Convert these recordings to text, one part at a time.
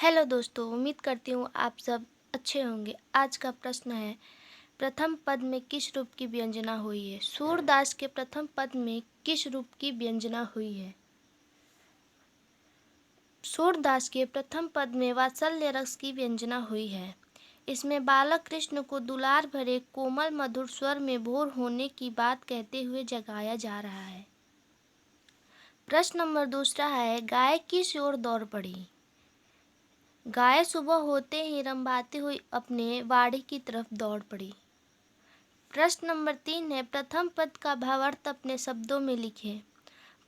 Hello दोस्तों, उम्मीद करती हूँ आप सब अच्छे होंगे। आज का प्रश्न है, प्रथम पद में किस रूप की व्यंजना हुई है? सूरदास के प्रथम पद में किस रूप की व्यंजना हुई है? सूरदास के प्रथम पद में वात्सल्य रस की व्यंजना हुई है। इसमें बालक कृष्ण को दुलार भरे कोमल मधुर स्वर में भोर होने की बात कहते हुए जगाया जा रहा है। प्रश्न नंबर दूसरा है, गाय किस ओर दौड़ पड़ी? गाय सुबह होते ही रंभाती हुई अपने वाड़ी की तरफ दौड़ पड़ी। प्रश्न नंबर 3 है, प्रथम पद का भावार्थ अपने शब्दों में लिखें।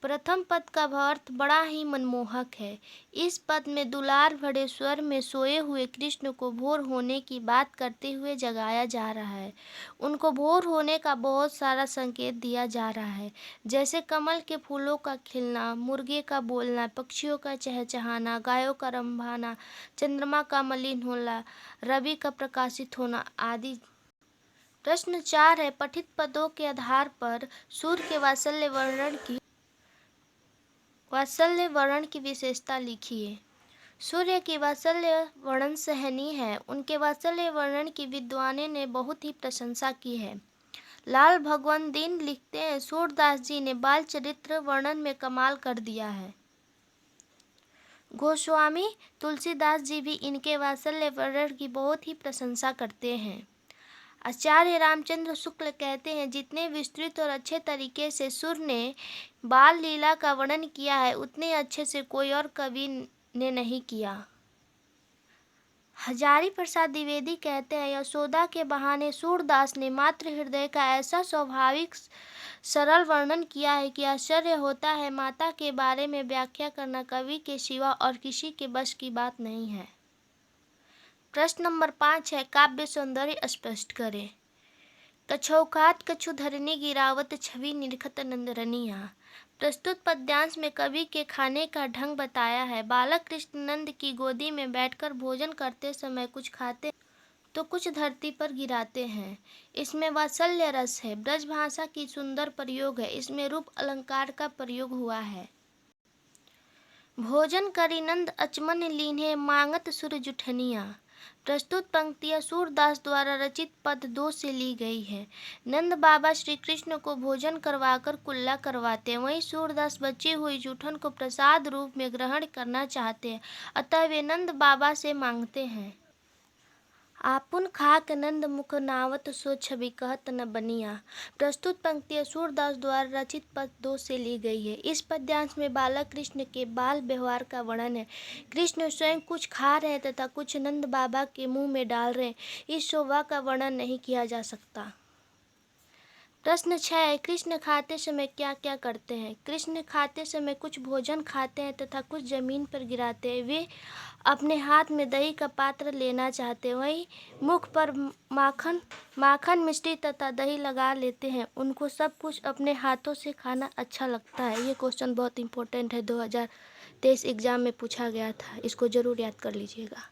प्रथम पद का भावार्थ बड़ा ही मनमोहक है। इस पद में दुलार भरे स्वर में सोए हुए कृष्ण को भोर होने की बात करते हुए जगाया जा रहा है। उनको भोर होने का बहुत सारा संकेत दिया जा रहा है, जैसे कमल के फूलों का खिलना, मुर्गे का बोलना, पक्षियों का चहचहाना, गायों का रंभाना, चंद्रमा का मलिन होना, रवि का प्रकाशित होना आदि। प्रश्न 4 है, पठित पदों के आधार पर सूर्य के वात्सल्य वर्णन की विशेषता लिखिए। सूर्य की वात्सल्य वर्णन सहनीय है। उनके वात्सल्य वर्णन की विद्वानों ने बहुत ही प्रशंसा की है। लाल भगवंत दीन लिखते हैं, सूरदास जी ने बाल चरित्र वर्णन में कमाल कर दिया है। गोस्वामी तुलसीदास जी भी इनके वात्सल्य वर्णन की बहुत ही प्रशंसा करते हैं। आचार्य रामचंद्र शुक्ल कहते हैं, जितने विस्तृत और अच्छे तरीके से सूर्य ने बाल लीला का वर्णन किया है, उतने अच्छे से कोई और कवि ने नहीं किया। हजारी प्रसाद द्विवेदी कहते हैं, यशोदा के बहाने सूरदास ने मातृ हृदय का ऐसा स्वाभाविक सरल वर्णन किया है कि आश्चर्य होता है। माता के बारे में व्याख्या करना कवि के सिवा और किसी के बस की बात नहीं है। प्रश्न नंबर 5 है, काव्य सौंदर्य स्पष्ट करें। कछौखात कछु धरनी गिरावत छवि निरखत नंदरनिया। प्रस्तुत पद्यांश में कवि के खाने का ढंग बताया है। बालक कृष्ण नंद की गोदी में बैठकर भोजन करते समय कुछ खाते तो कुछ धरती पर गिराते हैं। इसमें वात्सल्य रस है। ब्रजभाषा की सुंदर प्रयोग है। इसमें रूप अलंकार का प्रयोग हुआ है। भोजन करी नंद अचमन लीन्हे मांगत सुर जुठनिया। प्रस्तुत पंक्तियां सूरदास द्वारा रचित पद 2 से ली गई है। नंद बाबा श्री कृष्ण को भोजन करवाकर कुल्ला करवाते हैं, वहीं सूरदास बची हुई जूठन को प्रसाद रूप में ग्रहण करना चाहते हैं, अतः वे नंद बाबा से मांगते हैं। आपुन खाक नंद मुख नावत सो छवि कहत न बनिया। प्रस्तुत पंक्तियां सूरदास द्वारा रचित पद 2 से ली गई है। इस पद्यांश में बालक कृष्ण के बाल व्यवहार का वर्णन है। कृष्ण स्वयं कुछ खा रहे हैं तथा कुछ नंद बाबा के मुंह में डाल रहे हैं। इस शोभा का वर्णन नहीं किया जा सकता। प्रश्न 6 है, कृष्ण खाते समय क्या क्या करते हैं? कृष्ण खाते समय कुछ भोजन खाते हैं तथा कुछ जमीन पर गिराते हैं। वे अपने हाथ में दही का पात्र लेना चाहते हैं, वहीं मुख पर माखन मिश्री तथा दही लगा लेते हैं। उनको सब कुछ अपने हाथों से खाना अच्छा लगता है। ये क्वेश्चन बहुत इंपॉर्टेंट है, 2023 एग्जाम में पूछा गया था। इसको जरूर याद कर लीजिएगा।